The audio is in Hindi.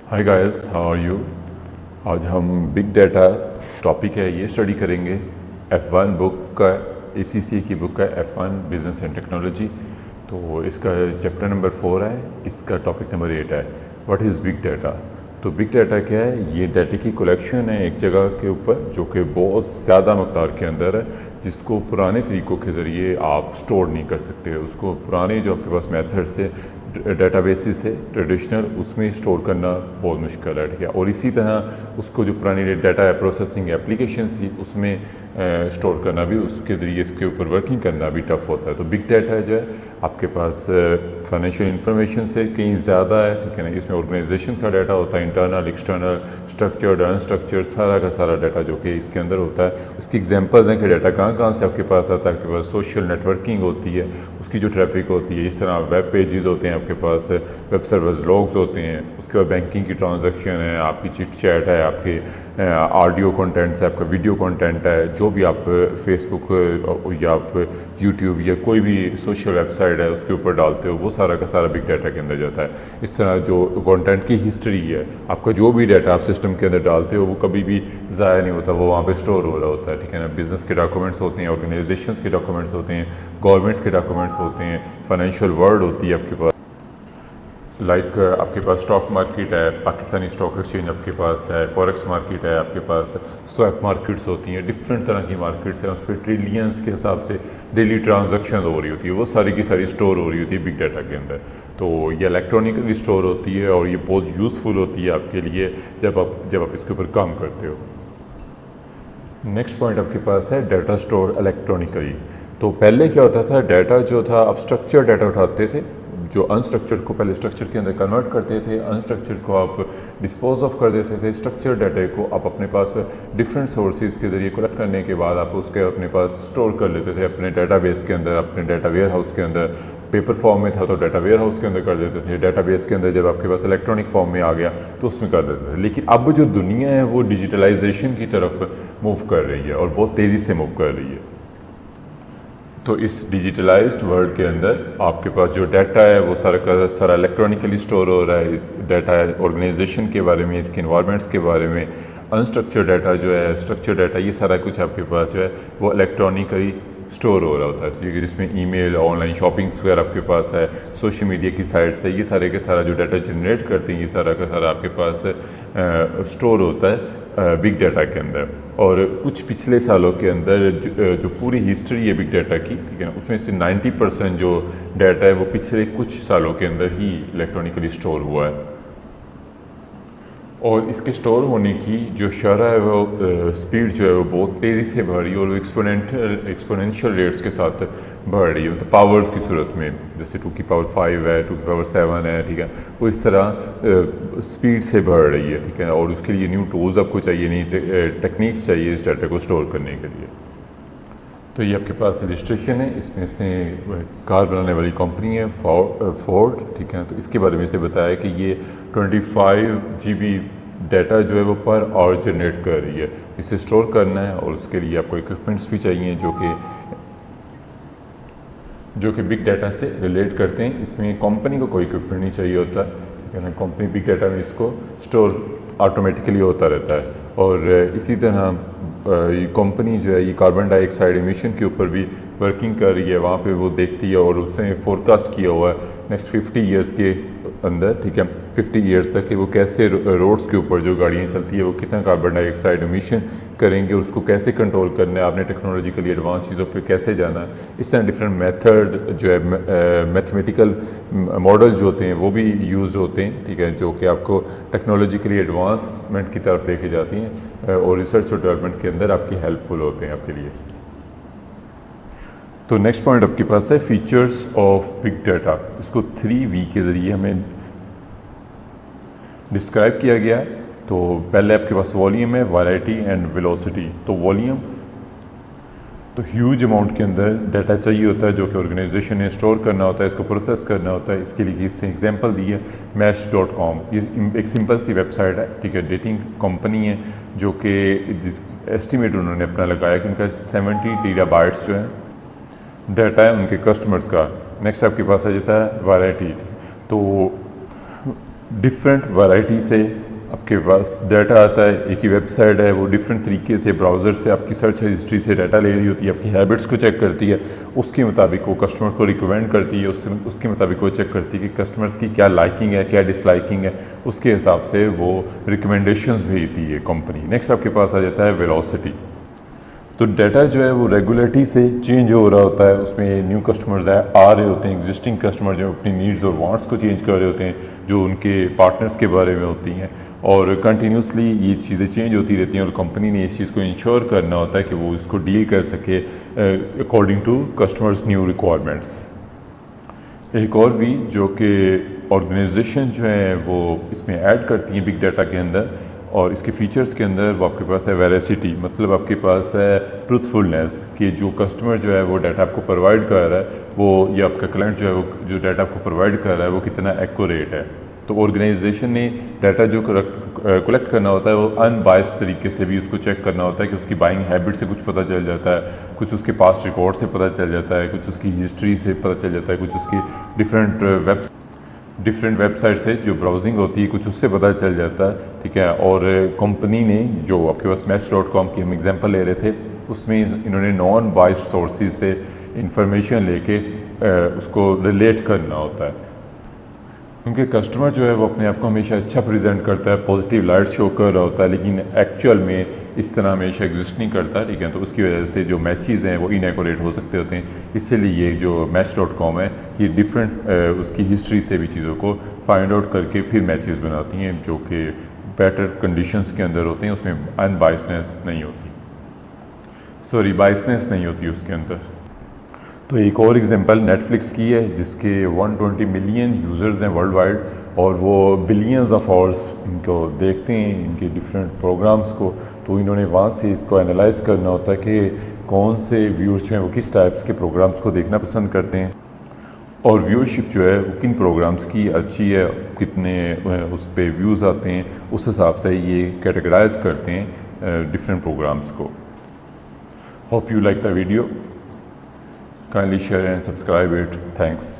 Hi guys, how are you. आज हम बिग डाटा टॉपिक है ये स्टडी करेंगे। F1 बुक का, ACCA की बुक का F1 बिजनेस एंड टेक्नोलॉजी। तो इसका चैप्टर नंबर 4 है, इसका टॉपिक नंबर 8 है, व्हाट इज़ बिग डाटा। तो बिग डाटा क्या है? ये डाटा की कलेक्शन है एक जगह के ऊपर जो कि बहुत ज़्यादा मकदार के अंदर है, जिसको पुराने तरीक़ों के ज़रिए आप स्टोर नहीं कर सकते। उसको पुराने जो आपके पास मेथड से डेटाबेसिस है ट्रेडिशनल, उसमें स्टोर करना बहुत मुश्किल है, ठीक है। और इसी तरह उसको जो पुरानी डाटा प्रोसेसिंग एप्लीकेशन थी उसमें स्टोर करना भी, उसके ज़रिए इसके ऊपर वर्किंग करना भी टफ होता है। तो बिग डाटा जो है आपके पास फाइनेंशियल इंफॉर्मेशन से कहीं ज़्यादा है, ठीक है ना। इसमें ऑर्गेनाइजेशन का डाटा होता है, इंटरनल एक्सटर्नल, स्ट्रक्चर्ड अनस्ट्रक्चर्ड, सारा का सारा डाटा जो कि इसके अंदर होता है। उसकी एग्जांपल्स हैं कि डाटा कहाँ कहाँ से आपके पास आता है। आपके पास सोशल नेटवर्किंग होती है, उसकी जो ट्रैफिक होती है, इस तरह वेब पेजेस होते हैं, आपके पास वेब सर्वर्स लॉग्स होते हैं, उसके बाद बैंकिंग की ट्रांजैक्शन है, आपकी चिट चैट है, आपके ऑडियो कंटेंट्स है, आपका वीडियो कंटेंट है, जो भी आप फेसबुक या आप यूट्यूब या कोई भी सोशल वेबसाइट है उसके ऊपर डालते हो, वो सारा का सारा बिग डाटा के अंदर जाता है। इस तरह जो कंटेंट की हिस्ट्री है, आपका जो भी डाटा आप सिस्टम के अंदर डालते हो वो कभी भी ज़ाया नहीं होता, वो वहाँ पे स्टोर हो रहा होता है, ठीक है ना। बिज़नेस के डॉक्यूमेंट्स होते हैं, ऑर्गेनाइजेशंस के डॉक्यूमेंट्स होते हैं, गवर्नमेंट्स के डॉक्यूमेंट्स होते हैं, फाइनेंशियल वर्ल्ड होती है आपके पास। लाइक आपके पास स्टॉक मार्केट है, पाकिस्तानी स्टॉक एक्सचेंज आपके पास है, फॉरेक्स मार्केट है, आपके पास स्वैप मार्केट्स होती हैं, डिफरेंट तरह की मार्केट्स हैं, उस पर ट्रिलियंस के हिसाब से डेली ट्रांजैक्शन हो रही होती है, वो सारी की सारी स्टोर हो रही होती है बिग डाटा के अंदर। तो ये इलेक्ट्रॉनिकली स्टोर होती है और ये बहुत यूज़फुल होती है आपके लिए जब आप इसके ऊपर काम करते हो। नेक्स्ट पॉइंट आपके पास है डाटा स्टोर इलेक्ट्रॉनिकली। तो पहले क्या होता था, डाटा जो था आप स्ट्रक्चर डाटा उठाते थे, जो अनस्ट्रक्चर को पहले स्ट्रक्चर के अंदर कन्वर्ट करते थे, अनस्ट्रक्चर को आप डिस्पोज ऑफ कर देते थे, स्ट्रक्चर डाटा को आप अपने पास डिफरेंट सोर्सेज के ज़रिए कलेक्ट करने के बाद आप उसके अपने पास स्टोर कर लेते थे अपने डाटाबेस के अंदर, अपने डाटा वेयर हाउस के अंदर। पेपर फॉर्म में था तो डाटा वेयर हाउस के अंदर कर देते थे, डाटाबेस के अंदर जब आपके पास इलेक्ट्रॉनिक फॉर्म में आ गया तो उसमें कर देते थे। लेकिन अब जो दुनिया है वो डिजिटलाइजेशन की तरफ मूव कर रही है और बहुत तेज़ी से मूव कर रही है। तो इस डिजिटलाइज्ड वर्ल्ड के अंदर आपके पास जो डाटा है वो सारा का सारा इलेक्ट्रॉनिकली स्टोर हो रहा है। इस डाटा ऑर्गेनाइजेशन के बारे में, इसके इन्वायरमेंट्स के बारे में, अनस्ट्रक्चर्ड डाटा जो है, स्ट्रक्चर्ड डाटा, ये सारा कुछ आपके पास जो है वो इलेक्ट्रॉनिकली स्टोर हो रहा होता है, ठीक है। जिसमें ईमेल, ऑनलाइन शॉपिंग्स वगैरह आपके पास है, सोशल मीडिया की साइट्स है, ये सारे के सारा जो डाटा जनरेट करते हैं ये सारा का सारा आपके पास स्टोर होता है बिग डाटा के अंदर। और कुछ पिछले सालों के अंदर जो पूरी हिस्ट्री है बिग डाटा की, ठीक है ना, उसमें से 90% जो डाटा है वो पिछले कुछ सालों के अंदर ही इलेक्ट्रॉनिकली स्टोर हुआ है। और इसके स्टोर होने की जो शरह है वो स्पीड जो है वो बहुत तेज़ी से बढ़ रही है और वो एक्सपोनेंशियल रेट्स के साथ बढ़ रही है, मतलब पावर्स की सूरत में, जैसे 2 की पावर 5 है, 2 की पावर 7 है, ठीक है। वो इस तरह स्पीड से बढ़ रही है, ठीक है। और उसके लिए न्यू टूल्स आपको चाहिए, नई टेक्निक्स चाहिए इस डाटा को स्टोर करने के लिए। तो ये आपके पास इलिस्ट्रेशन है, इसमें इसने कार बनाने वाली कंपनी है फोर्ड, ठीक है। तो इसके बारे में इसने बताया कि ये 25 GB डाटा जो है वो पर आवर जनरेट कर रही है, इसे स्टोर करना है और उसके लिए आपको इक्विपमेंट्स भी चाहिए जो कि बिग डाटा से रिलेट करते हैं। इसमें कंपनी को कोई इक्विपमेंट नहीं चाहिए होता, ठीक है ना। कंपनी बिग डाटा में इसको स्टोर ऑटोमेटिकली होता रहता है। और इसी तरह ये कंपनी जो है ये कार्बन डाइऑक्साइड एमिशन के ऊपर भी वर्किंग कर रही है, वहाँ पे वो देखती है और उसने फोरकास्ट किया हुआ है नेक्स्ट 50 ईयर्स के अंदर, ठीक है, 50 ईयर्स तक कि वो कैसे रोड्स के ऊपर जो गाड़ियाँ चलती है वो कितना कार्बन डाइऑक्साइड एमिशन करेंगे और उसको कैसे कंट्रोल करना है, आपने टेक्नोलॉजिकली एडवांस चीज़ों पे कैसे जाना है। इस तरह डिफरेंट मेथड जो है मैथमेटिकल मॉडल जो होते हैं वो भी यूज़ होते हैं, ठीक है, जो कि आपको टेक्नोलॉजिकली एडवांसमेंट की तरफ लेके जाती हैं और रिसर्च और डेवलपमेंट के अंदर आपकी हेल्पफुल होते हैं आपके लिए। तो नेक्स्ट पॉइंट आपके पास है फीचर्स ऑफ बिग डाटा। इसको 3V के ज़रिए हमें डिस्क्राइब किया गया है। तो पहले आपके पास वॉल्यूम है, वैरायटी एंड वेलोसिटी। तो वॉल्यूम तो ह्यूज अमाउंट के अंदर डाटा चाहिए होता है जो कि ऑर्गेनाइजेशन ने स्टोर करना होता है, इसको प्रोसेस करना होता है। इसके लिए इससे एग्जांपल दी है मैश.com, ये एक सिंपल सी वेबसाइट है, ठीक है, डेटिंग कंपनी है जो कि जिस एस्टिमेट उन्होंने अपना लगाया कि उनका 70 टीराबाइट्स जो है डाटा है उनके कस्टमर्स का। नेक्स्ट आपके पास आ जाता है वैरायटी। तो डिफरेंट वैरायटी से आपके पास डाटा आता है। एक ही वेबसाइट है, वो डिफरेंट तरीके से ब्राउज़र से आपकी सर्च हिस्ट्री से डाटा ले रही होती है, आपकी हैबिट्स को चेक करती है, उसके मुताबिक वो कस्टमर को रिकमेंड करती है, उसके मुताबिक वो चेक करती है कि कस्टमर्स की क्या लाइकिंग है, क्या डिसलाइकिंग है, उसके हिसाब से वो रिकमेंडेशंस भेजती है कंपनी। नेक्स्ट आपके पास आ जाता है वेलोसिटी। तो डाटा जो है वो रेगुलरिटी से चेंज हो रहा होता है, उसमें न्यू कस्टमर्स आ रहे होते हैं, एग्जिस्टिंग कस्टमर जो अपनी नीड्स और वांट्स को चेंज कर रहे होते हैं, जो उनके पार्टनर्स के बारे में होती हैं, और कंटिन्यूसली ये चीज़ें चेंज होती रहती हैं और कंपनी ने इस चीज़ को इंश्योर करना होता है कि वो इसको डील कर सके according to customers new requirements. एक और भी जो कि ऑर्गेनाइजेशन जो है वो इसमें ऐड करती हैं बिग डाटा के अंदर, और इसके फीचर्स के अंदर वो आपके पास है वेरासिटी, मतलब आपके पास है ट्रूथफुलनेस, कि जो कस्टमर जो है वो डाटा आपको प्रोवाइड कर रहा है, वो या आपका क्लाइंट जो है वो जो डाटा आपको प्रोवाइड कर रहा है वो कितना एक्यूरेट है। तो ऑर्गेनाइजेशन ने डाटा जो कलेक्ट करना होता है वो अनबायस्ड तरीके से भी उसको चेक करना होता है कि उसकी बाइंग हैबिट से कुछ पता चल जाता है, कुछ उसके पास्ट रिकॉर्ड से पता चल जाता है, कुछ उसकी हिस्ट्री से पता चल जाता है, कुछ उसकी डिफरेंट वेबसाइट से जो ब्राउजिंग होती है कुछ उससे पता चल जाता है, ठीक है। और कंपनी ने जो आपके पास Match.com की हम एग्जांपल ले रहे थे, उसमें इन्होंने नॉन बायस्ड सोर्सेज से इंफॉर्मेशन लेके उसको रिलेट करना होता है, क्योंकि कस्टमर जो है वो अपने आप को हमेशा अच्छा प्रेजेंट करता है, पॉजिटिव लाइट शो कर रहा होता है, लेकिन एक्चुअल में इस तरह हमेशा एग्जिस्ट नहीं करता, ठीक है। तो उसकी वजह से जो मैचेस हैं वो इनएक्यूरेट हो सकते होते हैं। इसीलिए ये जो Match.com है ये डिफरेंट उसकी हिस्ट्री से भी चीज़ों को फाइंड आउट करके फिर मैचेस बनाती हैं जो कि बेटर कंडीशंस के अंदर होते हैं, उसमें बायसनेस नहीं होती उसके अंदर। तो एक और एग्जांपल नेटफ्लिक्स की है जिसके 120 मिलियन यूज़र्स हैं वर्ल्ड वाइड, और वो बिलियंस ऑफ आवर्स इनको देखते हैं, इनके डिफरेंट प्रोग्राम्स को। तो इन्होंने वहाँ से इसको एनालाइज करना होता है कि कौन से व्यूअर्स हैं वो किस टाइप्स के प्रोग्राम्स को देखना पसंद करते हैं, और व्यूअरशिप जो है वो किन प्रोग्राम्स की अच्छी है, कितने उस पर व्यूज़ आते हैं, उस हिसाब से ये कैटेगराइज करते हैं डिफरेंट प्रोग्राम्स को। Hope you like the video, kindly share and subscribe it. Thanks.